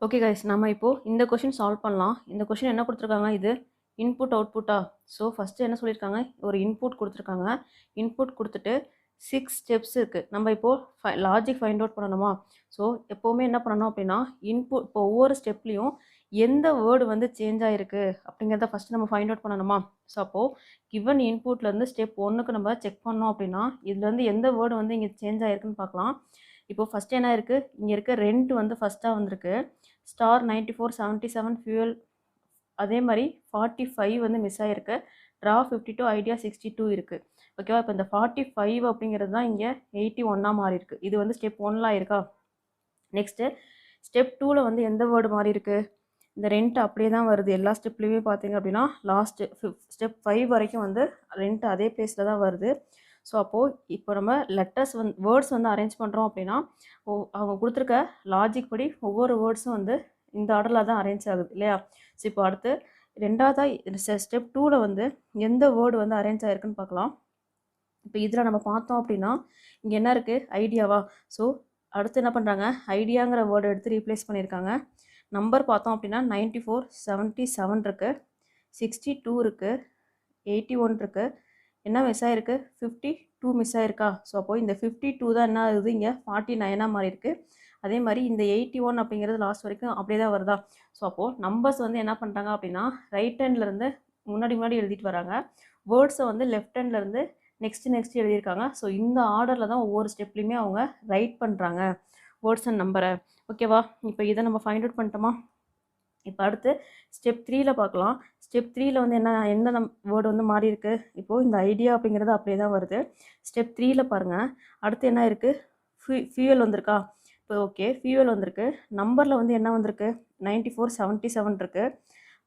Okay guys, நம்ம இப்போது இந்த கொஷின் சால்வ் பண்ணலாம். இந்த கொஷின் என்ன கொடுத்துருக்காங்க, இது இன்புட் அவுட்புட்டா. ஸோ ஃபஸ்ட்டு என்ன சொல்லியிருக்காங்க, ஒரு இன்புட் கொடுத்துருக்காங்க. இன்புட் கொடுத்துட்டு 6 ஸ்டெப்ஸ் இருக்குது. நம்ம இப்போது லாஜிக் ஃபைண்ட் அவுட் பண்ணணுமா. ஸோ எப்போவுமே என்ன பண்ணணும் அப்படின்னா, இன்புட் இப்போ ஒவ்வொரு ஸ்டெப்லேயும் எந்த வேர்டு வந்து சேஞ்ச் ஆகிருக்கு அப்படிங்கிறத ஃபஸ்ட்டு நம்ம ஃபைண்ட் அவுட் பண்ணணுமா. ஸோ அப்போது கிவன் இன்புட்லேருந்து ஸ்டெப் 1க்கு நம்ம செக் பண்ணோம் அப்படின்னா, இதுலேருந்து எந்த வேர்டு வந்து இங்கே சேஞ்ச் ஆகிருக்குன்னு பார்க்கலாம். இப்போது ஃபஸ்ட்டு என்ன இருக்குது, இங்கே இருக்க ரெண்ட் வந்து ஃபஸ்ட்டாக வந்திருக்கு. ஸ்டார் 94 77 ஃபியூயல், அதே மாதிரி 45 வந்து மிஸ் ஆகிருக்கு. ட்ரா 52 ஐடியா 62 இருக்குது. ஓகேவா. இப்போ இந்த 45 அப்படிங்கிறது தான் இங்கே 81 மாறி இருக்குது. இது வந்து ஸ்டெப் 1ல் இருக்கா. நெக்ஸ்ட்டு ஸ்டெப் 2ல் வந்து எந்த வேர்டு மாறி இருக்குது, இந்த ரெண்ட் அப்படியே தான் வருது. எல்லா ஸ்டெப்லேயுமே பார்த்தீங்க அப்படின்னா லாஸ்ட்டு ஸ்டெப் 5 வரைக்கும் வந்து ரெண்ட் அதே பிளேஸில் தான் வருது. ஸோ அப்போது இப்போ நம்ம லெட்டர்ஸ் வந்து வேர்ட்ஸ் வந்து அரேஞ்ச் பண்ணுறோம் அப்படின்னா, அவங்க கொடுத்துருக்க லாஜிக் படி ஒவ்வொரு வேர்ட்ஸும் வந்து இந்த ஆர்டரில் தான் அரேஞ்ச் ஆகுது இல்லையா. ஸோ இப்போ அடுத்து ரெண்டாவதாக ஸ்டெப் 2ல் வந்து எந்த வேர்டு வந்து அரேஞ்ச் ஆகிருக்குன்னு பார்க்கலாம். இப்போ இதில் நம்ம பார்த்தோம் அப்படின்னா இங்கே என்ன இருக்குது, ஐடியாவா. ஸோ அடுத்து என்ன பண்ணுறாங்க, ஐடியாங்கிற வேர்டு எடுத்து ரீப்ளேஸ் பண்ணியிருக்காங்க. நம்பர் பார்த்தோம் அப்படின்னா 94 77 இருக்குது, 62 இருக்குது, 81 இருக்குது. என்ன மிஸ் ஆகிருக்கு, 52 மிஸ் ஆகிருக்கா. ஸோ அப்போது இந்த 52 தான் என்ன ஆகுது, இங்கே 49 மாறி இருக்குது. அதே மாதிரி இந்த 81 அப்படிங்கிறது லாஸ்ட் வரைக்கும் அப்படியே தான் வருதா. ஸோ அப்போது நம்பர்ஸ் வந்து என்ன பண்ணுறாங்க அப்படின்னா, ரைட் ஹேண்ட்லேருந்து முன்னாடி எழுதிட்டு வராங்க. வேர்ட்ஸை வந்து லெஃப்ட் ஹேண்ட்லேருந்து நெக்ஸ்ட் எழுதியிருக்காங்க. ஸோ இந்த ஆர்டரில் தான் ஒவ்வொரு ஸ்டெப்லேயுமே அவங்க ரைட் பண்ணுறாங்க வேர்ட்ஸ் அண்ட் நம்பரை. ஓகேவா. இப்போ இதை நம்ம ஃபைண்ட் அவுட் பண்ணிட்டோமா. இப்போ அடுத்து ஸ்டெப் 3ல் பார்க்கலாம். ஸ்டெப் 3ல் வந்து எந்த வேர்டு வந்து மாறி இருக்குது. இப்போது இந்த ஐடியா அப்படிங்கிறது அப்படியே தான் வருது. ஸ்டெப் 3ல் பாருங்கள், அடுத்து என்ன இருக்குது, ஃபியூயல் வந்திருக்கா. இப்போ ஓகே, ஃபியூயல் வந்திருக்கு. நம்பரில் வந்து என்ன வந்திருக்கு, 94 77 இருக்குது,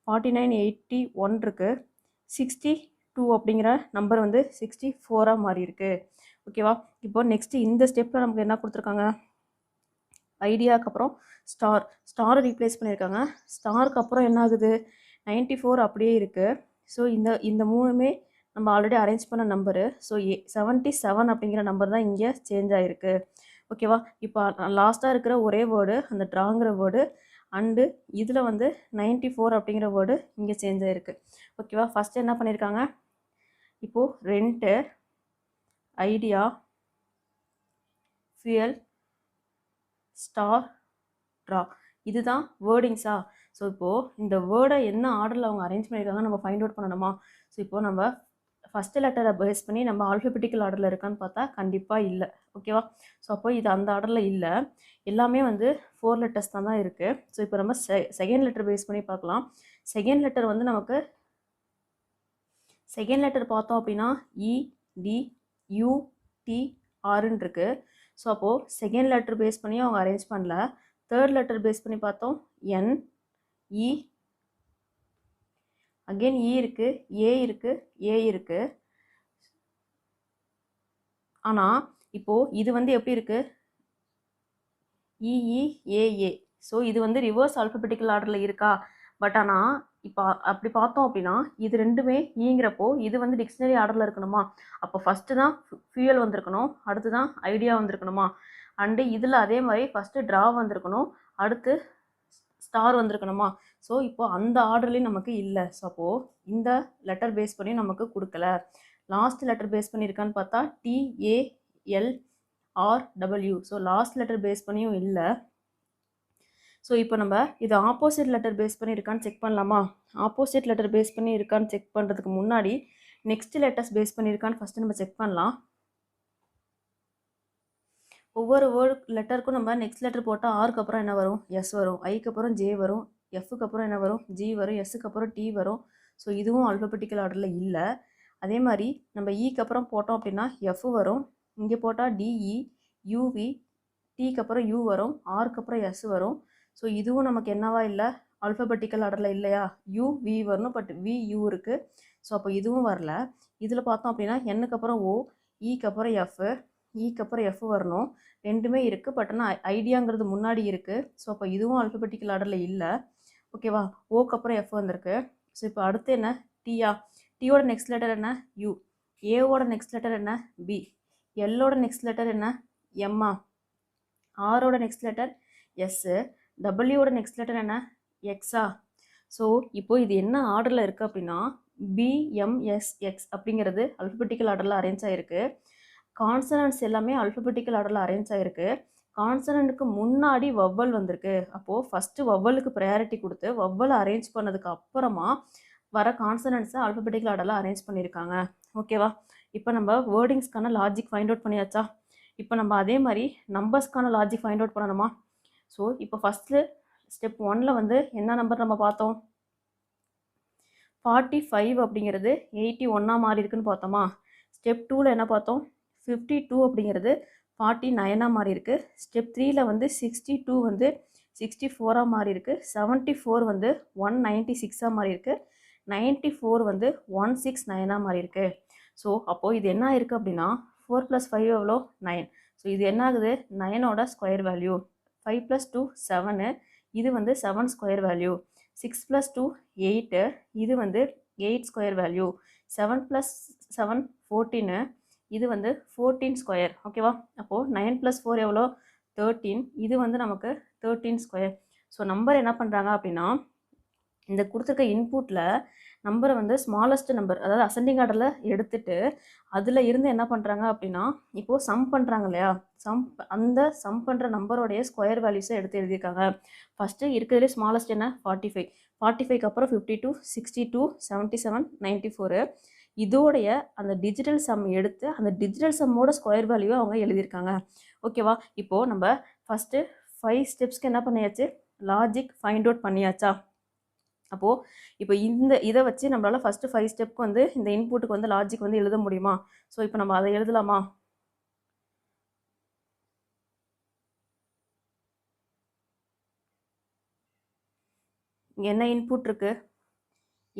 49 81 இருக்குது, 62 அப்படிங்கிற நம்பர் வந்து 64 மாறி இருக்குது. ஓகேவா. இப்போ நெக்ஸ்ட்டு இந்த ஸ்டெப்பில் நமக்கு என்ன கொடுத்துருக்காங்க, ஐடியாவுக்கு அப்புறம் ஸ்டாரை ரீப்ளேஸ் பண்ணியிருக்காங்க. ஸ்டாருக்கு அப்புறம் என்ன ஆகுது, 94 அப்படியே இருக்குது. ஸோ இந்த மூணுமே நம்ம ஆல்ரெடி அரேஞ்ச் பண்ண நம்பரு. ஸோ 77 அப்படிங்கிற நம்பர் தான் இங்கே சேஞ்ச் ஆகிருக்கு. ஓகேவா. இப்போ லாஸ்ட்டாக இருக்கிற ஒரே வேர்டு அந்த ட்ராங்கிற வேர்டு, அண்டு இதில் வந்து 94 அப்படிங்கிற வேர்டு இங்கே சேஞ்ச் ஆகிருக்கு. ஓகேவா. ஃபஸ்ட்டு என்ன பண்ணியிருக்காங்க, இப்போது rent, idea, fuel, star, draw, இதுதான் வேர்டிங்ஸா. ஸோ இப்போது இந்த வேர்டை என்ன ஆர்டரில் அவங்க அரேஞ்ச் பண்ணியிருக்காங்க நம்ம ஃபைண்ட் அவுட் பண்ணணுமா. ஸோ இப்போது நம்ம ஃபஸ்ட்டு லெட்டரை பேஸ் பண்ணி நம்ம ஆல்ஃபபெட்டிக்கல் ஆர்டரில் இருக்கான்னு பார்த்தா கண்டிப்பாக இல்லை. ஓகேவா. ஸோ அப்போ இது அந்த ஆர்டரில் இல்லை, எல்லாமே வந்து 4 லெட்டர்ஸ் தான் இருக்குது. ஸோ இப்போ நம்ம செகண்ட் லெட்டர் பேஸ் பண்ணி பார்க்கலாம். செகண்ட் லெட்டர் வந்து நமக்கு செகண்ட் லெட்டர் பார்த்தோம் அப்படின்னா EDUTRன்னு இருக்குது. ஸோ அப்போது செகண்ட் லெட்டர் பேஸ் பண்ணி அவங்க அரேஞ்ச் பண்ணல. தேர்ட் லெட்டர் பேஸ் பண்ணி பார்த்தோம், NE, அகெயின் E இருக்குது, A இருக்குது, A இருக்குது. ஆனால் இப்போது இது வந்து எப்படி இருக்குது, EEAA. ஸோ இது வந்து ரிவர்ஸ் ஆல்ஃபபெட்டிக்கல் ஆர்டரில் இருக்கா. பட் ஆனால் இப்போ அப்படி பார்த்தோம் அப்படின்னா இது ரெண்டுமே ஈங்கிறப்போ இது வந்து டிக்ஷனரி ஆர்டரில் இருக்கணுமா. அப்போ ஃபஸ்ட்டு தான் ஃபியூயல் வந்திருக்கணும், அடுத்து தான் ஐடியா வந்திருக்கணுமா. அண்டு இதில் அதே மாதிரி ஃபஸ்ட்டு ட்ரா வந்திருக்கணும், அடுத்து ஸ்டார் வந்திருக்கணுமா. ஸோ இப்போது அந்த ஆர்டர்லேயும் நமக்கு இல்லை. ஸோ அப்போது இந்த லெட்டர் பேஸ் பண்ணி நமக்கு கொடுக்கல. லாஸ்ட் லெட்டர் பேஸ் பண்ணியிருக்கான்னு பார்த்தா TALRW. ஸோ லாஸ்ட் லெட்டர் பேஸ் பண்ணியும் இல்லை. ஸோ இப்போ நம்ம இது ஆப்போசிட் லெட்டர் பேஸ் பண்ணி இருக்கான்னு செக் பண்ணலாமா. ஆப்போசிட் லெட்டர் பேஸ் பண்ணி இருக்கான்னு செக் பண்ணுறதுக்கு முன்னாடி நெக்ஸ்ட் லெட்டர்ஸ் பேஸ் பண்ணியிருக்கான்னு ஃபஸ்ட்டு நம்ம செக் பண்ணலாம். ஒவ்வொரு வேர்டு லெட்டருக்கும் நம்ம நெக்ஸ்ட் லெட்டர் போட்டால் ஆருக்கு அப்புறம் என்ன வரும், எஸ் வரும், ஐக்கு அப்புறம் ஜே வரும், எஃப்க்கு அப்புறம் என்ன வரும், ஜி வரும், எஸ்ஸுக்கு அப்புறம் டி வரும். ஸோ இதுவும் ஆல்ஃபபெட்டிக்கல் ஆர்டரில் இல்லை. அதே மாதிரி நம்ம ஈக்கு அப்புறம் போட்டோம் அப்படின்னா எஃப் வரும், இங்கே போட்டால் டிஇ, யூவி, டிக்கு அப்புறம் யூ வரும், ஆருக்கு அப்புறம் எஸ் வரும். ஸோ இதுவும் நமக்கு என்னவா இல்லை, ஆல்ஃபபெட்டிக்கல் ஆர்டரில் இல்லையா. யூவி வரணும், பட் VU இருக்குது. ஸோ அப்போ இதுவும் வரல. இதில் பார்த்தோம் அப்படின்னா என்னுக்கு அப்புறம் O, ஈக்கு அப்புறம் எஃப், ஈக்கு அப்புறம் எஃப் வரணும், ரெண்டுமே இருக்குது. பட் ஆனால் ஐடியாங்கிறது முன்னாடி இருக்குது. ஸோ அப்போ இதுவும் ஆல்ஃபபெட்டிக்கல் ஆர்டரில் இல்லை. ஓகேவா. ஓக்கு அப்புறம் எஃப் வந்திருக்கு. ஸோ இப்போ அடுத்து என்ன, டியா. டியோட நெக்ஸ்ட் லெட்டர் என்ன, யூ. ஏவோட நெக்ஸ்ட் லெட்டர் என்ன, பி. எல்லோட நெக்ஸ்ட் லெட்டர் என்ன, எம்மா. ஆரோட நெக்ஸ்ட் லெட்டர் எஸ்ஸு. டபிள்யூவோட நெக்ஸ்ட் லெட்டர் என்ன? எக்ஸா. ஸோ இப்போ இது என்ன ஆர்டரில் இருக்குது அப்படின்னா பிஎம்எஸ்எக்ஸ் அப்படிங்கிறது அல்ஃபபெட்டிக்கல் ஆர்டரில் அரேஞ்ச் ஆகிருக்கு. கான்சனன்ட்ஸ் எல்லாமே அல்ஃபபெட்டிக்கல் ஆர்டரில் அரேஞ்ச் ஆகிருக்கு. கான்சனண்ட்டுக்கு முன்னாடி வவ்வல் வந்திருக்கு. அப்போது ஃபஸ்ட்டு வவ்வலுக்கு ப்ரையாரிட்டி கொடுத்து வவ்வலை அரேஞ்ச் பண்ணதுக்கு அப்புறமா வர கான்சனன்ட்ஸை அல்ஃபபெட்டிக்கல் ஆர்டரில் அரேஞ்ச் பண்ணியிருக்காங்க. ஓகேவா? இப்போ நம்ம வேர்டிங்ஸ்க்கான லாஜிக் ஃபைண்ட் அவுட் பண்ணியாச்சா? இப்போ நம்ம அதே மாதிரி நம்பர்ஸ்க்கான லாஜிக் ஃபைண்ட் அவுட் பண்ணணுமா? ஸோ இப்போ ஃபஸ்ட்டு ஸ்டெப் 1ல் வந்து என்ன நம்பர் நம்ம பார்த்தோம்? 45 அப்படிங்கிறது 81 மாறி இருக்குன்னு பார்த்தோமா? ஸ்டெப் 2ல் என்ன பார்த்தோம்? 52 அப்படிங்கிறது 49 மாறி இருக்குது. ஸ்டெப் 3ல் வந்து 62 வந்து 64 மாறி இருக்குது. 74 வந்து 196 மாறி இருக்குது. 94 வந்து 169 மாறி இருக்குது. ஸோ அப்போது இது என்ன ஆயிருக்கு அப்படின்னா 4 + 5 எவ்வளோ? 9. ஸோ இது என்ன ஆகுது? 9ஓட ஸ்கொயர் வேல்யூ. 5 + 2 7. இது வந்து 7 ஸ்கொயர் வேல்யூ. 6 + 2 8. இது வந்து 8 ஸ்கொயர் வேல்யூ. 7 + 7 14. இது வந்து 14 ஸ்கொயர். ஓகேவா? அப்போது 9 + 4 எவ்வளோ? 13. இது வந்து நமக்கு 13 ஸ்கொயர். ஸோ நம்பர் என்ன பண்ணுறாங்க அப்படின்னா இந்த கொடுத்துருக்க இன்புட்டில் நம்பரை வந்து ஸ்மாலஸ்ட் நம்பர், அதாவது அசெண்டிங் ஆர்டரில் எடுத்துட்டு அதில் இருந்து என்ன பண்ணுறாங்க அப்படின்னா இப்போது சம் பண்ணுறாங்க இல்லையா? அந்த சம் பண்ணுற நம்பரோடைய ஸ்கொயர் வேல்யூஸை எடுத்து எழுதியிருக்காங்க. ஃபஸ்ட்டு இருக்கிறதுலே ஸ்மாலஸ்ட் என்ன? 45. 45க்கு அப்புறம் 52, 62, 77, 94. இதோடைய அந்த டிஜிட்டல் சம் எடுத்து அந்த டிஜிட்டல் சம்மோட ஸ்கொயர் வேல்யூவை அவங்க எழுதியிருக்காங்க. ஓகேவா? இப்போது நம்ம ஃபஸ்ட்டு 5 ஸ்டெப்ஸ்க்கு என்ன பண்ணியாச்சு? லாஜிக் ஃபைண்ட் அவுட் பண்ணியாச்சா? அப்போது இப்போ இதை வச்சு நம்மளால் ஃபஸ்ட்டு 5 ஸ்டெப்க்கு வந்து இந்த இன்புட்டுக்கு வந்து லாஜிக் வந்து எழுத முடியுமா? ஸோ இப்போ நம்ம அதை எழுதலாமா? இங்கே என்ன இன்புட் இருக்குது?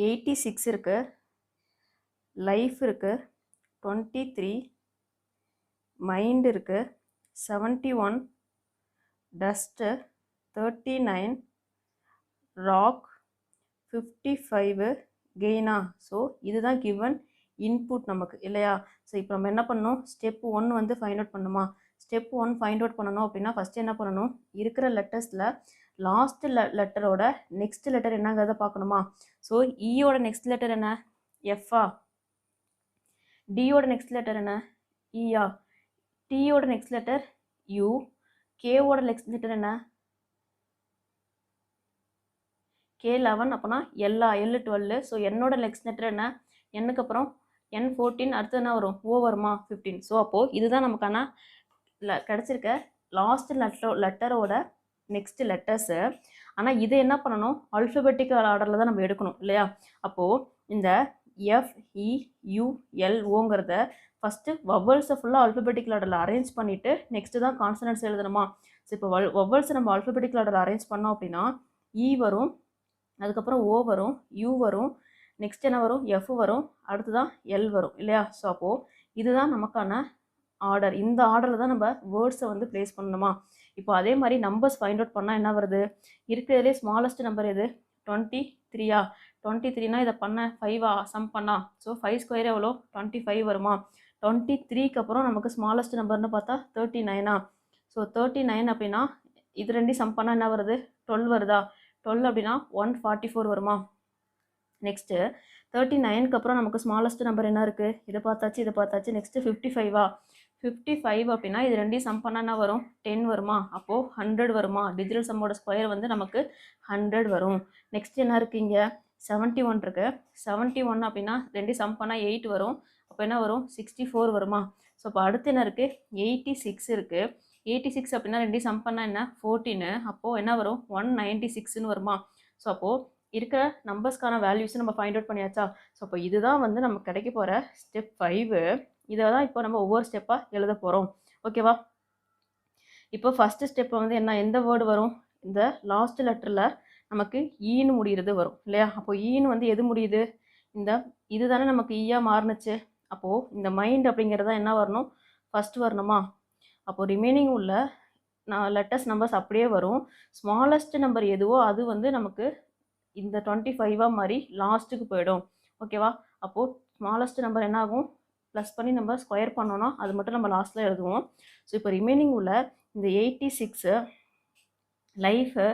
86 இருக்குது, லைஃப் இருக்குது, 23, மைண்ட் இருக்குது, 71, டஸ்ட்டு, 39, ராக், 55 கெய்னா. ஸோ இதுதான் கிவன் இன்புட் நமக்கு இல்லையா? ஸோ இப்போ நம்ம என்ன பண்ணணும்? ஸ்டெப் 1 வந்து ஃபைண்ட் அவுட் பண்ணணுமா? ஸ்டெப் 1 ஃபைண்ட் அவுட் பண்ணணும் அப்படின்னா ஃபஸ்ட்டு என்ன பண்ணணும்? இருக்கிற லெட்டர்ஸில் லாஸ்ட் லெட்டரோட நெக்ஸ்ட் லெட்டர் என்னங்கிறத பார்க்கணுமா? ஸோ ஈயோட நெக்ஸ்ட் லெட்டர் என்ன? எஃப்ஆ. டியோட நெக்ஸ்ட் லெட்டர் என்ன? ஈயா. டியோட நெக்ஸ்ட் லெட்டர் யூ. கேவோட நெக்ஸ்ட் லெட்டர் என்ன? K11. அப்போனா எல்லா எல் 12. ஸோ என்னோட நெக்ஸ்ட் லெட்டர் என்ன? என்னுக்கு அப்புறம் N14. அடுத்து என்ன வரும்? ஓ வருமா? 15. ஸோ அப்போது இதுதான் நமக்கான கிடச்சிருக்க லாஸ்ட் லெட்டரோட நெக்ஸ்ட் லெட்டர்ஸு. ஆனால் இதை என்ன பண்ணணும்? அல்ஃபபெட்டிக்கல் ஆர்டரில் தான் நம்ம எடுக்கணும் இல்லையா? அப்போது இந்த FEULOங்கிறத ஃபஸ்ட்டு வவ்வல்ஸை ஃபுல்லாக அல்ஃபபெட்டிக்கல் ஆர்டரில் அரேஞ்ச் பண்ணிவிட்டு நெக்ஸ்ட்டு தான் கான்சனன்ட்ஸ் எழுதணுமா? ஸோ இப்போ வவ்வல்ஸை நம்ம அல்ஃபபெட்டிக்கல் ஆர்டரில் அரேஞ்ச் பண்ணோம் அப்படின்னா இ வரும், அதுக்கப்புறம் ஓ வரும், யூ வரும், நெக்ஸ்ட் என்ன வரும்? எஃப் வரும், அடுத்து தான் எல் வரும் இல்லையா? ஸோ அப்போது இதுதான் நமக்கான ஆர்டர். இந்த ஆர்டரில் தான் நம்ம வேர்ட்ஸை வந்து ப்ளேஸ் பண்ணணுமா? இப்போ அதே மாதிரி நம்பர்ஸ் ஃபைண்ட் அவுட் பண்ணால் என்ன வருது? இருக்கிறதுலே ஸ்மாலஸ்ட் நம்பர் எது? 23. 23னா இதை பண்ண 5 சம் பண்ணா. ஸோ 5 ஸ்கொயர் எவ்வளோ? 25 வருமா? 23க்கு அப்புறம் நமக்கு ஸ்மாலஸ்ட் நம்பர்னு பார்த்தா 39. ஸோ 39 அப்படின்னா இது ரெண்டையும் சம் பண்ணால் என்ன வருது? 12 வருதா? 12 அப்படின்னா 144 வருமா? நெக்ஸ்ட்டு 39க்கு அப்புறம் நமக்கு ஸ்மாலஸ்ட் நம்பர் என்ன இருக்குது? இதை பார்த்தாச்சு. நெக்ஸ்ட்டு 55. 55 அப்படின்னா இது ரெண்டையும் சம் பண்ணால் என்ன வரும்? 10 வருமா? அப்போது 100 வருமா? டிஜிட்டல் சம்மோட ஸ்கொயர் வந்து நமக்கு 100 வரும். நெக்ஸ்ட் என்ன இருக்குது? இங்கே 71 இருக்குது. 71 அப்படின்னா ரெண்டையும் சம் பண்ணால் 8 வரும். அப்போ என்ன வரும்? 64 வருமா? ஸோ அப்போ அடுத்து என்ன இருக்குது? 86 இருக்குது. 86 அப்படின்னா ரெண்டையும் சம் பண்ணால் என்ன? 14. அப்போது என்ன வரும்? 196ன்னு வருமா? ஸோ அப்போது இருக்கிற நம்பர்ஸ்க்கான வேல்யூஸும் நம்ம ஃபைண்ட் அவுட் பண்ணியாச்சா? ஸோ அப்போ இதுதான் வந்து நமக்கு கிடைக்க போகிற ஸ்டெப் 5. இதை தான் இப்போ நம்ம ஒவ்வொரு ஸ்டெப்பாக எழுத போகிறோம். ஓகேவா? இப்போ ஃபஸ்ட்டு ஸ்டெப்பில் வந்து என்ன? எந்த வேர்டு வரும்? இந்த லாஸ்ட் லெட்டரில் நமக்கு ஈன்னு முடிகிறது வரும் இல்லையா? அப்போது ஈன்னு வந்து எது முடியுது? இது தானே நமக்கு ஈயாக மாறுனுச்சு. அப்போது இந்த மைண்ட் அப்படிங்கிறது தான் என்ன வரணும்? ஃபஸ்ட்டு வரணுமா? அப்போது ரிமைனிங் உள்ள லெட்டர்ஸ் நம்பர்ஸ் அப்படியே வரும். ஸ்மாலஸ்ட் நம்பர் எதுவோ அது வந்து நமக்கு இந்த 25 மாதிரி லாஸ்ட்டுக்கு போயிடும். ஓகேவா? அப்போது ஸ்மாலஸ்ட் நம்பர் என்ன ஆகும்? ப்ளஸ் பண்ணி நம்ம ஸ்கொயர் பண்ணோன்னா அது மட்டும் நம்ம லாஸ்ட்டில் எழுதுவோம். ஸோ இப்போ ரிமைனிங் உள்ள இந்த 86 லைஃபு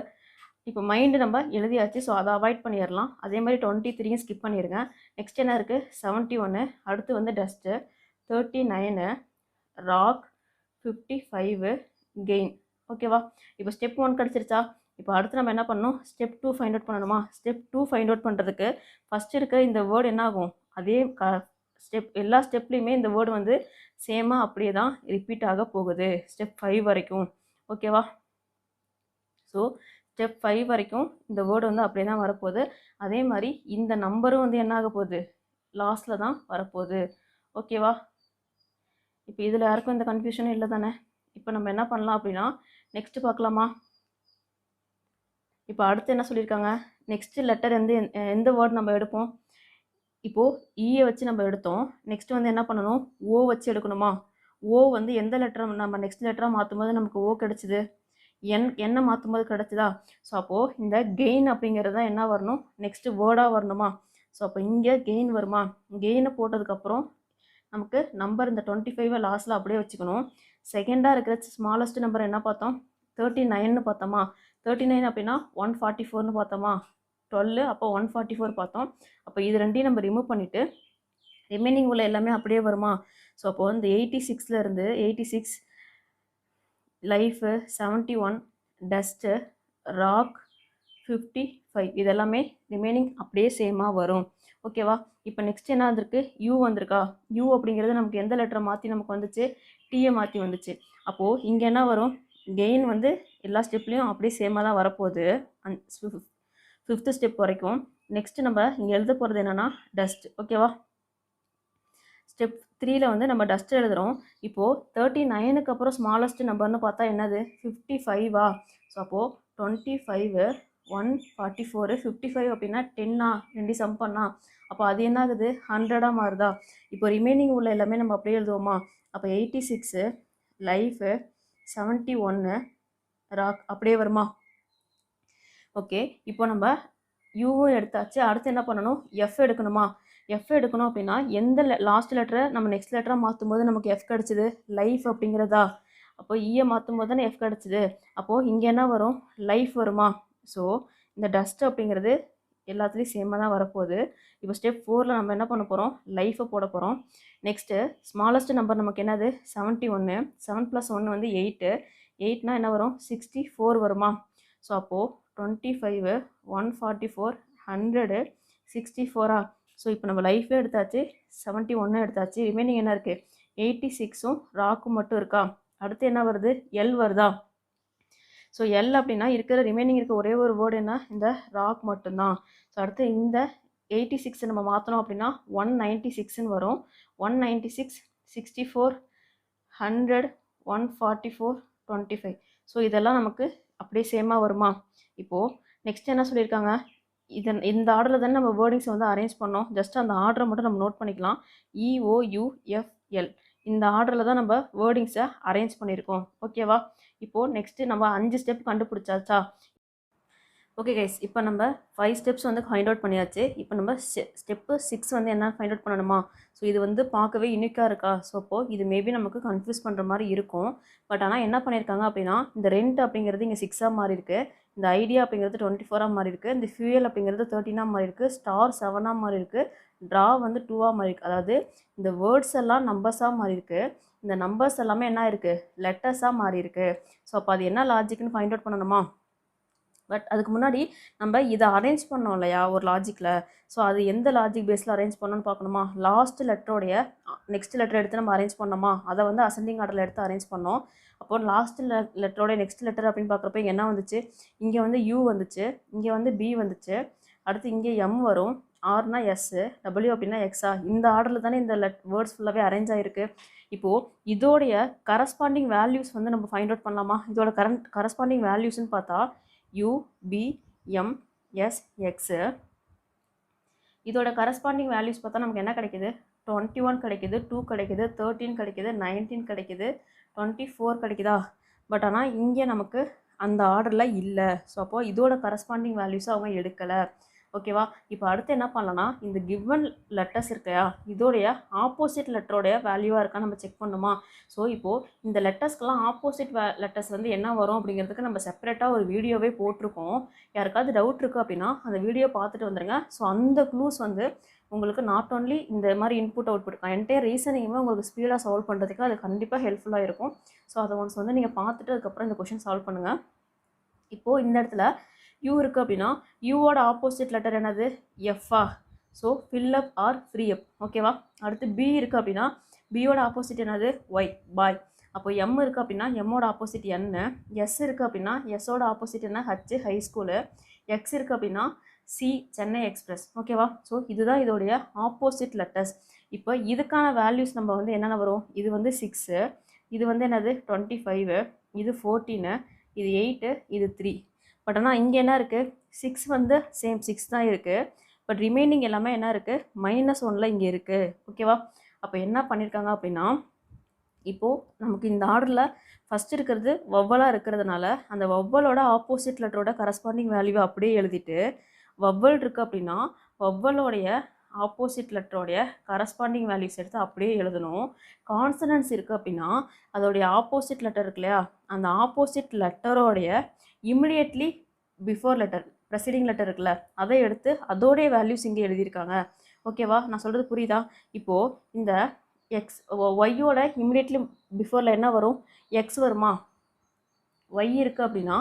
இப்போ மைண்டு நம்ம எழுதியாச்சு. ஸோ அதை அவாய்ட் பண்ணிடலாம். அதே மாதிரி 23யும் ஸ்கிப் பண்ணிடுங்க. நெக்ஸ்ட் என்ன இருக்குது? 71. அடுத்து வந்து டஸ்ட்டு. 39 ராக். 55 கெயின். ஓகேவா? இப்போ ஸ்டெப் 1 கிடச்சிருச்சா? இப்போ அடுத்து நம்ம என்ன பண்ணணும்? ஸ்டெப் 2 ஃபைண்ட் அவுட் பண்ணணுமா? ஸ்டெப் 2 ஃபைண்ட் அவுட் பண்ணுறதுக்கு ஃபஸ்ட்டு இருக்க இந்த வேர்டு என்ன ஆகும்? அதே எல்லா ஸ்டெப்லேயுமே இந்த வேர்டு வந்து சேமாக அப்படியே தான் ரிப்பீட் ஆக போகுது ஸ்டெப் 5 வரைக்கும். ஓகேவா? ஸோ ஸ்டெப் 5 வரைக்கும் இந்த வேர்டு வந்து அப்படியே தான் வரப்போகுது. அதே மாதிரி இந்த நம்பரும் வந்து என்ன ஆக போகுது? லாஸ்ட்டில் தான் வரப்போகுது. ஓகேவா? இப்போ இதில் யாருக்கும் இந்த கன்ஃபியூஷனும் இல்லை தானே? இப்போ நம்ம என்ன பண்ணலாம் அப்படின்னா நெக்ஸ்ட்டு பார்க்கலாமா? இப்போ அடுத்து என்ன சொல்லியிருக்காங்க? நெக்ஸ்ட்டு லெட்டர் எந்த வேர்டு நம்ம எடுப்போம்? இப்போது ஈயை வச்சு நம்ம எடுத்தோம். நெக்ஸ்ட் வந்து என்ன பண்ணணும்? ஓ வச்சு எடுக்கணுமா? ஓ வந்து எந்த லெட்டரை நம்ம நெக்ஸ்ட் லெட்டராக மாற்றும் போது நமக்கு ஓ கிடச்சிது? என்ன மாற்றும் போது கிடச்சிதா? ஸோ அப்போது இந்த கெயின் அப்படிங்கிறது தான் என்ன வரணும்? நெக்ஸ்ட்டு வேர்டாக வரணுமா? ஸோ அப்போ இங்கே கெயின் வருமா? கெயினை போட்டதுக்கப்புறம் நமக்கு நம்பர் இந்த 25 லாஸ்ட்டில் அப்படியே வச்சுக்கணும். செகண்டாக இருக்கிற ஸ்மாலஸ்ட் நம்பர் என்ன பார்த்தோம்? 39ன்னு பார்த்தோமா? 39 அப்படின்னா 144ன்னு பார்த்தோமா? 12 அப்போ 144 பார்த்தோம். அப்போ இது ரெண்டையும் நம்ம ரிமூவ் பண்ணிவிட்டு ரிமைனிங் உள்ள எல்லாமே அப்படியே வருமா? ஸோ அப்போ வந்து 86லேருந்து 86 லைஃபு 71 டஸ்ட்டு ராக் 55 இதெல்லாமே ரிமைனிங் அப்படியே சேமாக வரும். ஓகேவா? இப்போ நெக்ஸ்ட் என்ன வந்திருக்கு? யூ வந்திருக்கா? யூ அப்படிங்கிறது நமக்கு எந்த லெட்டரை மாற்றி நமக்கு வந்துச்சு? டீயை மாற்றி வந்துச்சு. அப்போது இங்கே என்ன வரும்? கெயின் வந்து எல்லா ஸ்டெப்லேயும் அப்படியே சேமாக தான் வரப்போகுது. 5th ஸ்டெப் வரைக்கும். நெக்ஸ்ட்டு நம்ம இங்கே எழுத போகிறது என்னென்னா டஸ்ட். ஓகேவா? ஸ்டெப் 3ல் வந்து நம்ம டஸ்ட் எழுதுகிறோம். இப்போது 39க்கு அப்புறம் ஸ்மாலஸ்ட் நம்பர்னு பார்த்தா என்னது? 55வா? ஸோ அப்போது 25 144 55 அப்படின்னா 10ஆ? 2 சம் பண்ணா அப்போ அது என்ன ஆகுது? 100ஆக மாறுதா? இப்போ ரிமைனிங் உள்ள எல்லாமே நம்ம அப்படியே எழுதுவோமா? அப்போ 86 லைஃபு 71 ராக் அப்படியே வருமா? ஓகே, இப்போ நம்ம யூவும் எடுத்தாச்சு. அடுத்து என்ன பண்ணணும்? எஃப் எடுக்கணுமா? எஃப் எடுக்கணும் அப்படின்னா எந்த லாஸ்ட் லெட்டரை நம்ம நெக்ஸ்ட் லெட்டராக மாற்றும் போது நமக்கு எஃப் கிடச்சிது? லைஃப் அப்படிங்கிறதா? அப்போ ஈயை மாற்றும் போது தானே எஃப் கிடச்சிது. அப்போது இங்கே என்ன வரும்? லைஃப் வருமா? ஸோ இந்த டஸ்ட் அப்படிங்கிறது எல்லாத்துலேயும் சேமாக தான் வரப்போகுது. இப்போ ஸ்டெப் 4ல் நம்ம என்ன பண்ண போகிறோம்? லைஃபை போட போகிறோம். நெக்ஸ்ட்டு ஸ்மாலஸ்ட் நம்பர் நமக்கு என்னது? 71. 7 + 1 வந்து 8. 8னா என்ன வரும்? 64 வருமா? ஸோ அப்போது 25 144 100 64ஆ? ஸோ இப்போ நம்ம லைஃபே எடுத்தாச்சு, 71 எடுத்தாச்சு. ரிமைனிங் என்ன இருக்குது? 86ம் ராக்கும் மட்டும் இருக்கா? அடுத்து என்ன வருது? எல் வருதா? ஸோ எல் அப்படின்னா இருக்கிற ரிமைனிங் இருக்க ஒரே ஒரு வேர்டு என்ன? இந்த ராக் மட்டும்தான். ஸோ அடுத்து இந்த 86 நம்ம மாற்றணும் அப்படின்னா 196ன்னு வரும். 196 64 100 144 25. ஸோ இதெல்லாம் நமக்கு அப்படியே சேமாக வருமா? இப்போது நெக்ஸ்ட் என்ன சொல்லியிருக்காங்க? இந்த ஆர்டரில் தானே நம்ம வேர்டிங்ஸை வந்து அரேஞ்ச் பண்ணோம். ஜஸ்ட் அந்த ஆர்டரை மட்டும் நம்ம நோட் பண்ணிக்கலாம். EOUFL இந்த ஆர்டரில் தான் நம்ம வேர்டிங்ஸை அரேஞ்ச் பண்ணியிருக்கோம். ஓகேவா? இப்போது நெக்ஸ்ட்டு நம்ம 5 ஸ்டெப் கண்டுபிடிச்சாச்சா? ஓகே கைஸ், இப்போ நம்ம 5 ஸ்டெப்ஸ் வந்து ஃபைண்ட் அவுட் பண்ணியாச்சு. இப்போ நம்ம ஸ்டெப்பு 6 வந்து என்ன ஃபைண்ட் அவுட் பண்ணணுமா? ஸோ இது வந்து பார்க்கவே யூனிக்காக இருக்கா? ஸோ அப்போது இது மேபி நமக்கு கன்ஃபியூஸ் பண்ணுற மாதிரி இருக்கும். பட் ஆனால் என்ன பண்ணியிருக்காங்க அப்படின்னா இந்த ரெண்ட் அப்படிங்கிறது இங்கே 6ஆக மாறி இருக்குது. இந்த ஐடியா அப்படிங்கிறது 24ஆக மாறி இருக்குது. இந்த ஃபியூயல் அப்படிங்கிறது 13ஆக மாறி இருக்குது. ஸ்டார் 7ஆக மாறி இருக்குது. ட்ரா வந்து 2ஆக மாறி இருக்குது. அதாவது இந்த வேர்ட்ஸ் எல்லாம் நம்பர்ஸாக மாறி இருக்குது. இந்த நம்பர்ஸ் எல்லாமே என்ன இருக்குது? லெட்டர்ஸாக மாறி இருக்குது. ஸோ அப்போ அது என்ன லாஜிக்னு ஃபைண்ட் அவுட் பண்ணணுமா? பட் அதுக்கு முன்னாடி நம்ம இதை அரேஞ்ச் பண்ணோம் இல்லையா ஒரு லாஜிக்கில்? ஸோ அது எந்த லாஜிக் பேஸில் அரேஞ்ச் பண்ணணும்னு பார்க்கணுமா? லாஸ்ட் லெட்டரோடைய நெக்ஸ்ட் லெட்டர் எடுத்து நம்ம அரேஞ்ச் பண்ணோமா? அதை வந்து அசெண்டிங் ஆர்டரில் எடுத்து அரேஞ்ச் பண்ணோம். அப்போ லாஸ்ட் லெட்டரோடைய நெக்ஸ்ட் லெட்டர் அப்படின்னு பார்க்குறப்ப இங்கே என்ன வந்துச்சு? இங்கே வந்து யூ வந்துச்சு, இங்கே வந்து பி வந்துச்சு, அடுத்து இங்கே எம் வரும், ஆர்னா எஸ்ஸு, டபிள்யூ அப்படின்னா எக்ஸா. இந்த ஆர்டரில் தானே இந்த வேர்ட்ஸ் ஃபுல்லாகவே அரேஞ்ச் ஆகிருக்கு. இப்போது இதோடைய கரஸ்பாண்டிங் வேல்யூஸ் வந்து நம்ம ஃபைண்ட் அவுட் பண்ணலாமா? இதோட கரஸ்பாண்டிங் வேல்யூஸ்ன்னு பார்த்தா UBMSX இதோட கரஸ்பாண்டிங் வேல்யூஸ் பார்த்தா நமக்கு என்ன கிடைக்குது? 21 கிடைக்குது, 2 கிடைக்குது, 13 கிடைக்குது, 19 கிடைக்குது, 24 கிடைக்குதா? பட் ஆனால் இங்கே நமக்கு அந்த ஆர்டரில் இல்லை. ஸோ அப்போது இதோட கரஸ்பாண்டிங் வேல்யூஸை அவங்க எடுக்கலை. ஓகேவா? இப்போ அடுத்து என்ன பண்ணலாம்னா, இந்த கிவன் லெட்டர்ஸ் இருக்கையா, இதோடைய ஆப்போசிட் லெட்டரோடைய வேல்யூவாக இருக்கா நம்ம செக் பண்ணுமா? ஸோ இப்போது இந்த லெட்டர்ஸ்க்கெல்லாம் ஆப்போசிட் லெட்டர்ஸ் வந்து என்ன வரும் அப்படிங்கிறதுக்கு நம்ம செப்பரேட்டாக ஒரு வீடியோவே போட்டிருக்கோம். யாருக்காவது டவுட் இருக்குது அப்படின்னா அந்த வீடியோ பார்த்துட்டு வந்துடுங்க. ஸோ அந்த க்ளூஸ் வந்து உங்களுக்கு நாட் ஓன்லி இந்த மாதிரி இன்புட் அவுட்புட் என்டையர் ரீசனிங்குமே உங்களுக்கு ஸ்பீடாக சால்வ் பண்ணுறதுக்கு அது கண்டிப்பாக ஹெல்ப்ஃபுல்லாக இருக்கும். ஸோ அதை ஒன்ஸ் வந்து நீங்கள் பார்த்துட்டு அதுக்கப்புறம் இந்த கொஷின் சால்வ் பண்ணுங்கள். இப்போது இந்த இடத்துல யூ இருக்குது அப்படின்னா யூவோட ஆப்போசிட் லெட்டர் என்னது? எஃப்ஆ. So fill up or free up. ஓகேவா? அடுத்து பி இருக்குது அப்படின்னா பியோட ஆப்போசிட் என்னது? ஒய், பாய். அப்போ எம் இருக்குது அப்படின்னா எம்மோட ஆப்போசிட் என்ன. எஸ் இருக்குது அப்படின்னா எஸ்ஸோட ஆப்போசிட் என்ன? H, high school. எக்ஸ் இருக்குது அப்படின்னா சி, சென்னை எக்ஸ்பிரஸ். ஓகேவா? ஸோ இதுதான் இதோடைய ஆப்போசிட் லெட்டர்ஸ். இப்போ இதுக்கான வேல்யூஸ் நம்ம வந்து என்னென்ன வரும்? இது வந்து 6, இது வந்து என்னது? 25, இது 14, இது 8, இது 3. பட் ஆனால் இங்கே என்ன இருக்குது? 6 வந்து சேம் 6 தான் இருக்குது. பட் ரிமைனிங் எல்லாமே என்ன இருக்குது? -1ல் இங்கே இருக்குது. ஓகேவா? அப்போ என்ன பண்ணியிருக்காங்க அப்படின்னா, இப்போது நமக்கு இந்த ஆர்டரில் ஃபஸ்ட் இருக்கிறது வவ்வலாக இருக்கிறதுனால அந்த வவ்வலோட ஆப்போசிட் லெட்டரோட கரஸ்பாண்டிங் வேல்யூவை அப்படியே எழுதிட்டு, வவ்வல் இருக்குது அப்படின்னா வவ்வலோடைய ஆப்போசிட் லெட்டரோடைய கரஸ்பாண்டிங் வேல்யூஸ் எடுத்து அப்படியே எழுதணும். கான்சனன்ஸ் இருக்குது அப்படின்னா அதோடைய ஆப்போசிட் லெட்டர் இருக்கு இல்லையா, அந்த ஆப்போசிட் லெட்டரோடைய immediately before letter, preceding letter இருக்குல்ல, அதை எடுத்து அதோடைய வேல்யூஸ் இங்கே எழுதியிருக்காங்க. ஓகேவா? நான் சொல்கிறது புரியுதா? இப்போது இந்த எக்ஸ் ஒய்யோட இமிடியட்லி பிஃபோரில் என்ன வரும்? எக்ஸ் வருமா? ஒய் இருக்குது அப்படின்னா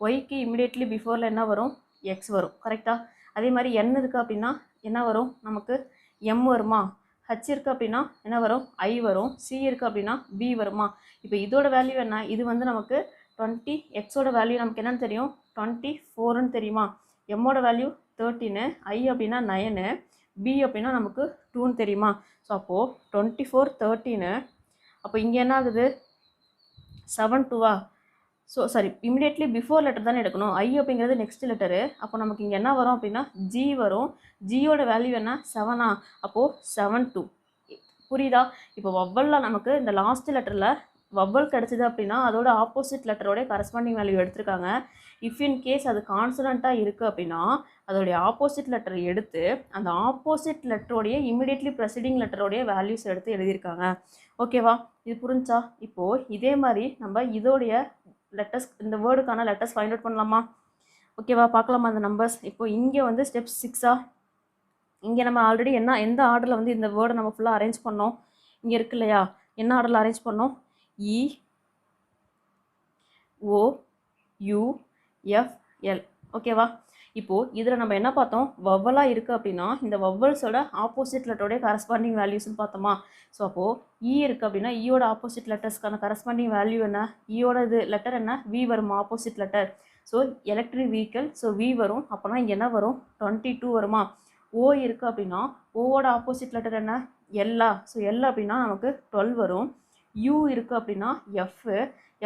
ஒய்க்கு இமிடியட்லி பிஃபோரில் என்ன வரும்? எக்ஸ் வரும். கரெக்டாக? அதே மாதிரி என் இருக்குது அப்படின்னா என்ன வரும் நமக்கு? எம் வருமா? ஹச் இருக்குது அப்படின்னா என்ன வரும்? ஐ வரும். சி இருக்குது அப்படின்னா பி வருமா? இப்போ இதோட வேல்யூ என்ன? இது வந்து நமக்கு 20, எக்ஸோட வேல்யூ நமக்கு என்னன்னு தெரியும்? 24ன்னு தெரியுமா? எம்மோட வேல்யூ 13, ஐ அப்படின்னா 9, பி அப்படின்னா நமக்கு 2ன்னு தெரியுமா? ஸோ அப்போது 24, 13. அப்போ இங்கே என்ன ஆகுது? 7, 2வா? So sorry, immediately before letter தானே எடுக்கணும். ஐ அப்படிங்கிறது நெக்ஸ்ட் லெட்டரு. அப்போ நமக்கு இங்கே என்ன வரும் அப்படின்னா ஜி வரும். ஜியோட வேல்யூ என்ன? 7ஆ? அப்போது 7, 2. புரியுதா? இப்போ வவ்வலில் நமக்கு இந்த லாஸ்ட் லெட்டரில் வவ்வல் கிடச்சிது அப்படின்னா அதோட ஆப்போசிட் லெட்டரோட கரஸ்பாண்டிங் வேல்யூ எடுத்திருக்காங்க. இஃப் இன் கேஸ் அது கான்சனண்ட்டாக இருக்குது அப்படின்னா அதோடைய ஆப்போசிட் லெட்டர் எடுத்து அந்த ஆப்போசிட் லெட்டரோடைய இமிடியட்லி ப்ரெசிடிங் லெட்டரோடைய வேல்யூஸ் எடுத்து எழுதியிருக்காங்க. ஓகேவா? இது புரிஞ்சா? இப்போது இதே மாதிரி நம்ம இதோடைய லெட்டர்ஸ், இந்த வேர்டுக்கான லெட்டர்ஸ் ஃபைண்ட் அவுட் பண்ணலாமா? ஓகேவா? பார்க்கலாமா அந்த நம்பர்ஸ்? இப்போ இங்கே வந்து ஸ்டெப் 6ஆ? இங்கே நம்ம ஆல்ரெடி எந்த ஆர்டரில் வந்து இந்த வேர்டை நம்ம ஃபுல்லாக அரேஞ்ச் பண்ணோம்? இங்கே இருக்கு இல்லையா, என்ன ஆர்டரில் அரேஞ்ச் பண்ணோம்? இ, ஓ, யூ, எஃப், எல். ஓகேவா? இப்போது இதில் நம்ம என்ன பார்த்தோம்? வவ்வலாக இருக்குது அப்படின்னா இந்த வவ்வல்ஸோட ஆப்போசிட் லெட்டரோடைய கரஸ்பாண்டிங் வேல்யூஸ்ன்னு பார்த்தோமா? ஸோ அப்போது இ இருக்குது அப்படின்னா ஈயோட ஆப்போசிட் லெட்டர்ஸ்க்கான கரஸ்பாண்டிங் வேல்யூ என்ன? ஈயோட இது லெட்டர் என்ன? வி வருமா? Opposite letter. So electric vehicle. So V வரும். அப்போனா இங்கே என்ன வரும்? 22 வருமா? ஓ இருக்குது அப்படின்னா ஓவோட ஆப்போசிட் லெட்டர் என்ன? எல்லா. ஸோ எல் அப்படின்னா நமக்கு 12 வரும். யூ இருக்குது அப்படின்னா எஃப்.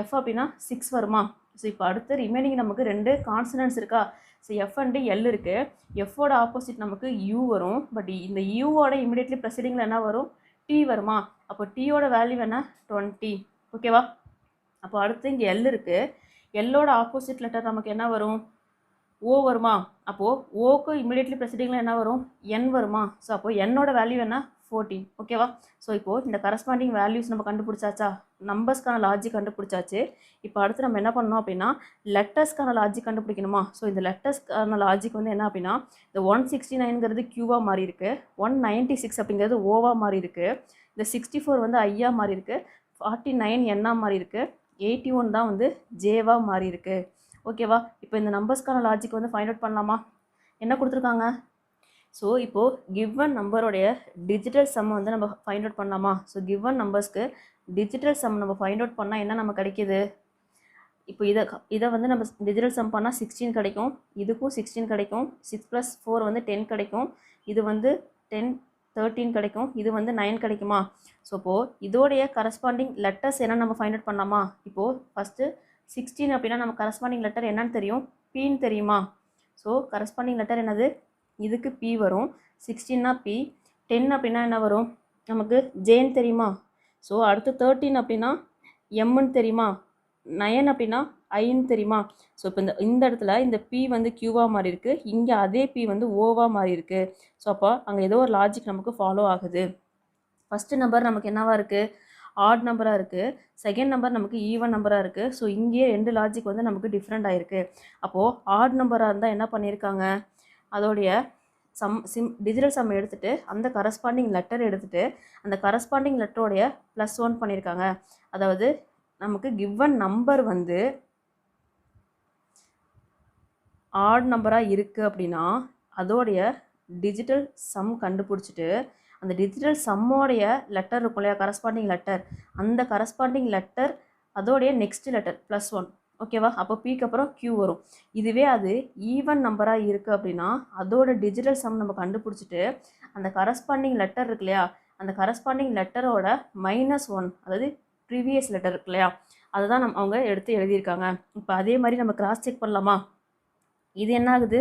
எஃப் அப்படின்னா 6 வருமா? ஸோ இப்போ அடுத்து ரிமைனிங் நமக்கு 2 கான்சனன்ட்ஸ் இருக்கா? ஸோ எஃப் அண்டு எல் இருக்குது. எஃப்போட ஆப்போசிட் நமக்கு யூ வரும். பட் இந்த யூவோட இமிடியட்லி ப்ரெசிடிங்கில் என்ன வரும்? டி வருமா? அப்போ டீயோட வேல்யூ என்ன? 20. ஓகேவா? அப்போ அடுத்து இங்கே எல் இருக்குது. எல்லோட ஆப்போசிட் லெட்டர் நமக்கு என்ன வரும்? ஓ வருமா? அப்போது ஓக்கு இமிடியட்லி ப்ரெசிடிங்கில் என்ன வரும்? என் வருமா? ஸோ அப்போது என்னோட வேல்யூ என்ன? 14. ஓகேவா? ஸோ இப்போது இந்த கரஸ்பாண்டிங் வேல்யூஸ் நம்ம கண்டுபிடிச்சாச்சா? நம்பர்ஸ்க்கான லாஜிக் கண்டுபிடிச்சாச்சு. இப்போ அடுத்து நம்ம என்ன பண்ணணும் அப்படின்னா லெட்டர்ஸ்க்கான லாஜிக் கண்டுபிடிக்கணுமா? ஸோ இந்த லெட்டர்ஸ்க்கான லாஜிக் வந்து என்ன அப்படின்னா இந்த 169ங்கிறது கியூவாக மாறி இருக்குது, 196 அப்படிங்கிறது ஓவாக மாறி இருக்குது, இந்த 64 வந்து ஐயாக மாறி இருக்குது, 49 என்னாக மாறி இருக்குது, 81 தான் வந்து ஜேவாக மாறி இருக்குது. ஓகேவா? இப்போ இந்த நம்பர்ஸ்க்கான லாஜிக் வந்து ஃபைண்ட் அவுட் பண்ணலாமா? என்ன கொடுத்துருக்காங்க? ஸோ இப்போது கிவன் நம்பருடைய டிஜிட்டல் சம் வந்து நம்ம ஃபைண்ட் அவுட் பண்ணலாமா? ஸோ கிவன் நம்பர்ஸ்க்கு டிஜிட்டல் சம் நம்ம ஃபைண்ட் அவுட் பண்ணால் என்ன நம்ம கிடைக்கிது? இப்போ இதை வந்து நம்ம டிஜிட்டல் சம் பண்ணால் 16 கிடைக்கும், இதுக்கும் 16 கிடைக்கும், 6 + 4 வந்து 10 கிடைக்கும், இது வந்து 10, 13 கிடைக்கும், இது வந்து 9 கிடைக்குமா? ஸோ இப்போது இதோடைய கரஸ்பாண்டிங் லெட்டர்ஸ் என்ன நம்ம ஃபைண்ட் அவுட் பண்ணலாமா? இப்போது ஃபஸ்ட்டு 16 அப்படின்னா நம்ம கரஸ்பாண்டிங் லெட்டர் என்னன்னு தெரியும்? பின்னு தெரியுமா? ஸோ கரஸ்பாண்டிங் லெட்டர் என்னது? இதுக்கு பி வரும். 16னா பி. 10 அப்படின்னா என்ன வரும்? நமக்கு ஜேன்னு தெரியுமா? ஸோ அடுத்து 13 அப்படின்னா எம்முன்னு தெரியுமா? 9 அப்படின்னா ஐன்னு தெரியுமா? ஸோ இப்போ இந்த இடத்துல இந்த பி வந்து கியூவாக மாறி இருக்குது, இங்கே அதே பி வந்து ஓவாக மாறி இருக்குது. ஸோ அப்போ அங்கே ஏதோ ஒரு லாஜிக் நமக்கு ஃபாலோ ஆகுது. ஃபஸ்ட்டு நம்பர் நமக்கு என்னவா இருக்குது? ஆட் நம்பராக இருக்குது. செகண்ட் நம்பர் நமக்கு ஈவன் நம்பராக இருக்குது. ஸோ இங்கேயே 2 லாஜிக் வந்து நமக்கு டிஃப்ரெண்ட் ஆகிருக்கு. அப்போது ஆட் நம்பராக இருந்தால் என்ன பண்ணியிருக்காங்க, அதோடைய டிஜிட்டல் சம் எடுத்துகிட்டு அந்த கரஸ்பாண்டிங் லெட்டர் எடுத்துகிட்டு அந்த கரஸ்பாண்டிங் லெட்டரோடைய +1 பண்ணியிருக்காங்க. அதாவது நமக்கு கிவன் நம்பர் வந்து ஆட் நம்பராக இருக்குது அப்படின்னா அதோடைய டிஜிட்டல் சம் கண்டுபிடிச்சிட்டு அந்த டிஜிட்டல் சம்மோடைய லெட்டர் இருக்கும் இல்லையா, கரஸ்பாண்டிங் லெட்டர், அந்த கரஸ்பாண்டிங் லெட்டர் அதோடைய நெக்ஸ்ட் லெட்டர் +1. ஓகேவா? அப்போ பிக்கு அப்புறம் கியூ வரும். இதுவே அது ஈவன் நம்பராக இருக்குது அப்படின்னா அதோட டிஜிட்டல் சம் நம்ம கண்டுபிடிச்சிட்டு அந்த கரஸ்பாண்டிங் லெட்டர் இருக்கு இல்லையா, அந்த கரஸ்பாண்டிங் லெட்டரோட -1, அதாவது ப்ரீவியஸ் லெட்டர் இருக்கு இல்லையா, அதை தான் அவங்க எடுத்து எழுதியிருக்காங்க. இப்போ அதே மாதிரி நம்ம கிராஸ் செக் பண்ணலாமா? இது என்ன ஆகுது?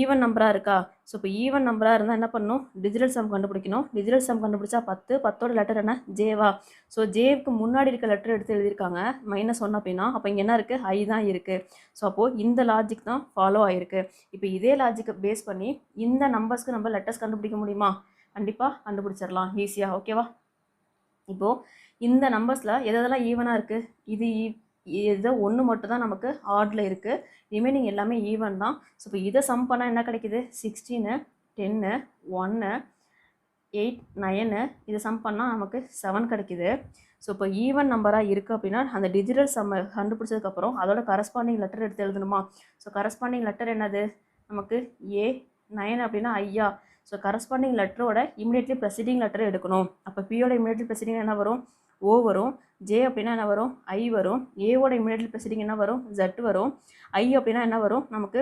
ஈவன் நம்பராக இருக்கா? ஸோ இப்போ ஈவன் நம்பராக இருந்தால் என்ன பண்ணணும்? டிஜிட்டல் சம் கண்டுபிடிக்கணும். டிஜிட்டல் சம் கண்டுபிடிச்சா 10, 10ஓட லெட்டர் என்ன? ஜேவா. ஸோ ஜேவுக்கு முன்னாடி இருக்க லெட்டர் எடுத்து எழுதியிருக்காங்க -1 அப்படின்னா, அப்போ இங்கே என்ன இருக்குது? ஐ தான் இருக்குது. ஸோ அப்போது இந்த லாஜிக் தான் ஃபாலோ ஆகிருக்கு. இப்போ இதே லாஜிக்கை பேஸ் பண்ணி இந்த நம்பர்ஸ்க்கு நம்ம லெட்டர்ஸ் கண்டுபிடிக்க முடியுமா? கண்டிப்பாக கண்டுபிடிச்சிடலாம் ஈஸியாக. ஓகேவா? இப்போது இந்த நம்பர்ஸில் எதெல்லாம் ஈவனாக இருக்குது? இது ஏதோ ஒன்று மட்டும் தான் நமக்கு ஆடில் இருக்குது, ரிமைனிங் எல்லாமே ஈவன் தான். ஸோ இப்போ இதை சம் பண்ணால் என்ன கிடைக்குது? 16, 10, 1, 8, 9, இதை சம் பண்ணால் நமக்கு 7 கிடைக்குது. ஸோ இப்போ ஈவன் நம்பராக இருக்குது அப்படின்னா அந்த டிஜிட்டல் சம்மை கண்டுபிடிச்சதுக்கப்புறம் அதோட கரஸ்பாண்டிங் லெட்டர் எடுத்து எழுதணுமா? ஸோ கரஸ்பாண்டிங் லெட்டர் என்னது? நமக்கு A9 அப்படின்னா ஐயா. ஸோ கரஸ்பாண்டிங் லெட்டரோட இமிடியட்லி ப்ரெசிடிங் லெட்டரை எடுக்கணும். அப்போ பியோட இமிடியட்லி ப்ரெசிடிங் என்ன வரும்? ஓ வரும். ஜே அப்படின்னா என்ன வரும்? ஐ வரும். ஏவோட இமிடியட்லி ப்ரெசிடிங் என்ன வரும்? ஜெட் வரும். ஐ அப்படின்னா என்ன வரும்? நமக்கு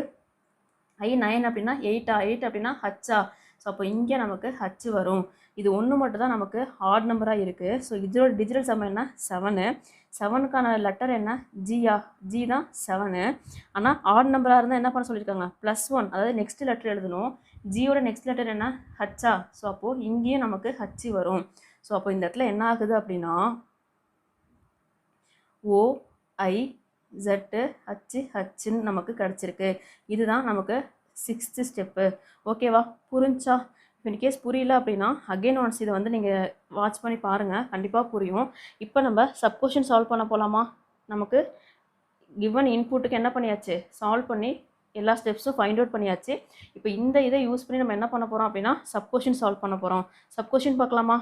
I9 அப்படின்னா 8 அப்படின்னா ஹச்சா. ஸோ அப்போ இங்கே நமக்கு ஹச் வரும். இது ஒன்று மட்டும் தான் நமக்கு ஆட் நம்பராக இருக்குது. ஸோ இதோட டிஜிட்டல் சம் என்ன? 7. 7க்கான லெட்டர் என்ன? ஜியா. ஜி தான் 7. ஆனால் ஆட் நம்பராக இருந்தால் என்ன பண்ண சொல்லியிருக்காங்க? +1, அதாவது நெக்ஸ்ட் லெட்டர் எழுதணும். ஜியோட நெக்ஸ்ட் லெட்டர் என்ன? ஹச்சா. ஸோ அப்போது இங்கேயும் நமக்கு ஹச் வரும். ஸோ அப்போ இந்த இடத்துல என்ன ஆகுது அப்படின்னா OIZHHன்னு நமக்கு கிடச்சிருக்கு. இதுதான் நமக்கு 6th ஸ்டெப்பு. ஓகேவா? புரிஞ்சா? இன்கேஸ் புரியல அப்படின்னா அகெயின் ஒன்ஸ் இதை வந்து நீங்கள் வாட்ச் பண்ணி பாருங்கள், கண்டிப்பாக புரியும். இப்போ நம்ம சப்கொஷன் சால்வ் பண்ண போகலாமா? நமக்கு கிவன் இன்புட்டுக்கு என்ன பண்ணியாச்சு? சால்வ் பண்ணி எல்லா ஸ்டெப்ஸும் ஃபைண்ட் அவுட் பண்ணியாச்சு. இப்போ இந்த இதை யூஸ் பண்ணி நம்ம என்ன பண்ண போகிறோம் அப்படின்னா சப்கொஷன் சால்வ் பண்ண போகிறோம். சப்கொஷன் பார்க்கலாமா?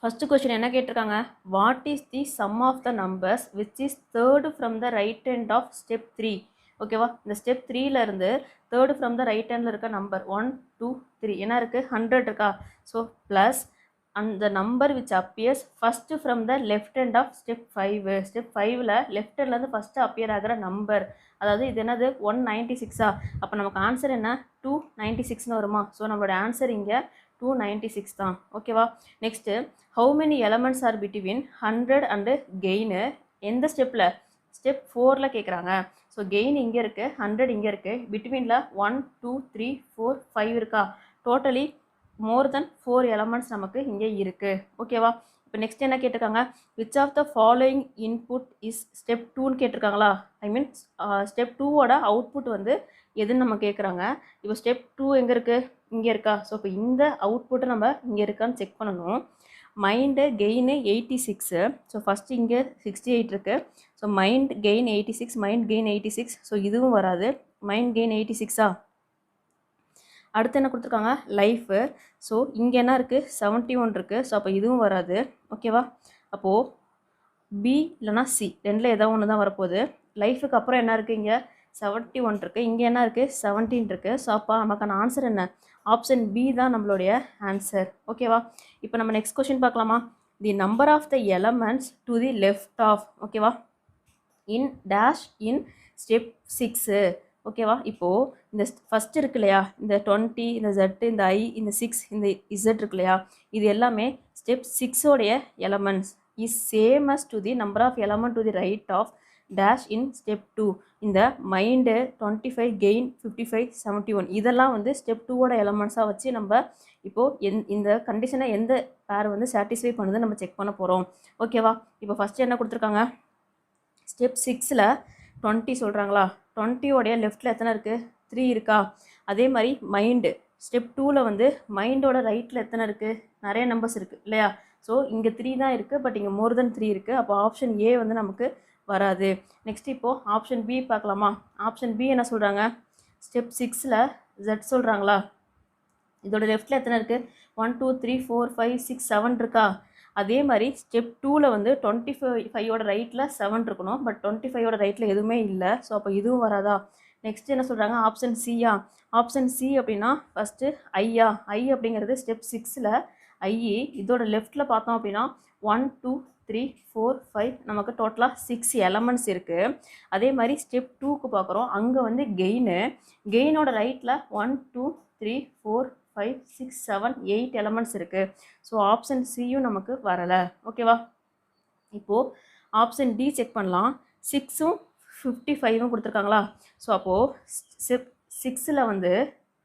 ஃபஸ்ட்டு கொஸ்டின் என்ன கேட்டிருக்காங்க? What is the sum of the numbers which is third from the right hand of step 3? ஓகேவா? இந்த ஸ்டெப் 3லேருந்து தேர்டு ஃப்ரம் த ரைட் ஹேண்டில் இருக்க நம்பர் 1, 2, 3 என்ன இருக்குது? 100 இருக்கா? ஸோ ப்ளஸ் அந்த number which appears first from the left hand of step 5. Step 5ல் லெஃப்ட் ஹேண்ட்லேருந்து ஃபஸ்ட்டு அப்பியர் ஆகிற நம்பர், அதாவது இது என்னது? 196. அப்போ நமக்கு ஆன்சர் என்ன? 296ன்னு வருமா? ஸோ நம்மளோட ஆன்சர் இங்கே 296 தான். ஓகேவா? Next how many elements R between 100 and gain? எந்த ஸ்டெப்பில்? ஸ்டெப் 4ல் கேட்குறாங்க. ஸோ கெயின் இங்கே இருக்குது, 100 இங்கே இருக்குது, பிட்வீனில் 1, 2, 3, 4, 5 இருக்கா? டோட்டலி மோர் தென் 4 எலமெண்ட்ஸ் நமக்கு இங்கே இருக்குது. ஓகேவா? இப்போ நெக்ஸ்ட் என்ன கேட்டிருக்காங்க? Which of the following input is step 2ன்னு கேட்டிருக்காங்களா? ஐ மீன் ஸ்டெப் 2வோட அவுட்புட் வந்து எதுன்னு நம்ம கேட்குறாங்க. இப்போ ஸ்டெப் 2 எங்கே இருக்குது? இங்கே இருக்கா? ஸோ இப்போ இந்த அவுட்புட்டை நம்ம இங்கே இருக்கான்னு செக் பண்ணணும். Mind gain 86. ஸோ ஃபஸ்ட்டு இங்கே 68 இருக்குது. So mind gain 86, mind gain 86. So இதுவும் வராது. மைண்ட் கெயின் 86ஆ? அடுத்து என்ன கொடுத்துருக்காங்க? லைஃபு. ஸோ இங்கே என்ன இருக்குது? 71 இருக்குது. ஸோ அப்போ இதுவும் வராது. ஓகேவா? அப்போது பி இல்லைனா சி ரெண்டில் ஏதோ ஒன்று தான் வரப்போகுது. லைஃபுக்கு அப்புறம் என்ன இருக்குது? இங்கே 71 இருக்குது. இங்கே என்ன இருக்குது? 17 இருக்குது. ஸோ அப்போ நமக்கான ஆன்சர் என்ன? ஆப்ஷன் பி தான் நம்மளுடைய ஆன்சர். ஓகேவா? இப்போ நம்ம நெக்ஸ்ட் கொஸ்டின் பார்க்கலாமா? The number of the elements to the left of, ஓகேவா, இன் டேஷ் இன் ஸ்டெப் 6. ஓகேவா? இப்போது இந்த ஃபஸ்ட் இருக்கு இல்லையா, இந்த 20, இந்த Z, இந்த I, இந்த 6, இந்த Z இருக்கு இல்லையா, இது எல்லாமே ஸ்டெப் 6ஓடைய elements is same as to the number of element to the right of dash in step 2. இந்த மைண்டு 25, கெயின் 55, 71 இதெல்லாம் வந்து ஸ்டெப் 2ஓட எலமெண்ட்ஸாக வச்சு நம்ம இப்போது இந்த கண்டிஷனை எந்த பேர் வந்து சாட்டிஸ்ஃபை பண்ணுதுன்னு நம்ம செக் பண்ண போகிறோம். ஓகேவா? இப்போ ஃபஸ்ட்டு என்ன கொடுத்துருக்காங்க? ஸ்டெப் 6ல் 20 சொல்கிறாங்களா, 20 லெஃப்ட்டில் எத்தனை இருக்குது, 3 இருக்கா. அதே மாதிரி மைண்டு ஸ்டெப் 2ல் வந்து மைண்டோட ரைட்டில் எத்தனை இருக்குது, நிறைய நம்பர்ஸ் இருக்குது இல்லையா. ஸோ இங்கே 3 தான் இருக்குது, பட் இங்கே மோர் தென் 3 இருக்குது. அப்போ ஆப்ஷன் ஏ வந்து நமக்கு வராது. நெக்ஸ்ட் இப்போது ஆப்ஷன் பி பார்க்கலாமா. ஆப்ஷன் பி என்ன சொல்கிறாங்க, ஸ்டெப் 6ல் Z சொல்கிறாங்களா, இதோட லெஃப்ட்டில் எத்தனை இருக்குது, 1 2 3 4 5 6 7 இருக்கா. அதே மாதிரி ஸ்டெப் 2ல் வந்து 25 ரைட்டில் 7 இருக்கணும், பட் 25 ரைட்டில் எதுவுமே இல்லை. ஸோ அப்போ இதுவும் வராதா. நெக்ஸ்ட் என்ன சொல்கிறாங்க, ஆப்ஷன் சியா. ஆப்ஷன் சி அப்படின்னா ஃபஸ்ட்டு ஐயா. ஐ அப்படிங்கிறது ஸ்டெப் 6ல் ஐ. இதோட லெஃப்ட்டில் பார்த்தோம் அப்படின்னா 1 2 3 4 5 நமக்கு டோட்டலாக 6 எலமெண்ட்ஸ் இருக்குது. அதே மாதிரி ஸ்டெப் 2க்கு பார்க்குறோம், அங்கே வந்து கெயினோட ரைட்டில் 1 2 3 4 5 6 7 8 எலமெண்ட்ஸ் இருக்குது. ஸோ ஆப்ஷன் சியும் நமக்கு வரலை. ஓகேவா. இப்போது ஆப்ஷன் டி செக் பண்ணலாம். 6ம் 55ம் கொடுத்துருக்காங்களா. ஸோ அப்போது ஸ்டெப் 6ல் வந்து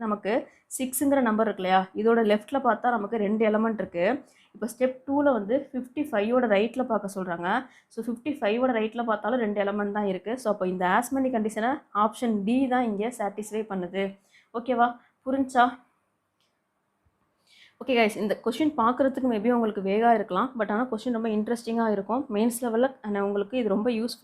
நமக்கு 6ங்கிற நம்பர் இருக்கு இல்லையா, இதோட லெஃப்ட்டில் பார்த்தா நமக்கு 2 எலமெண்ட் இருக்குது. இப்போ ஸ்டெப் 2ல் வந்து 55 ரைட்டில் பார்க்க சொல்கிறாங்க. ஸோ 55 ரைட்டில் பார்த்தாலும் 2 எலமெண்ட் தான் இருக்குது. ஸோ அப்போ இந்த ஆஸ்மனி கண்டிஷனை ஆப்ஷன் டி தான் இங்கே சாட்டிஸ்ஃபை பண்ணுது. ஓகேவா, புரிஞ்சா. ஓகே கைஸ், இந்த கொஷின் பார்க்குறதுக்கு மேபி உங்களுக்கு வேகாக இருக்கலாம், பட் ஆனால் கொஷின் ரொம்ப இன்ட்ரெஸ்டிங்காக இருக்கும். மெயின்ஸ் லெவலில் உங்களுக்கு இது ரொம்ப யூஸ்ஃபுல்.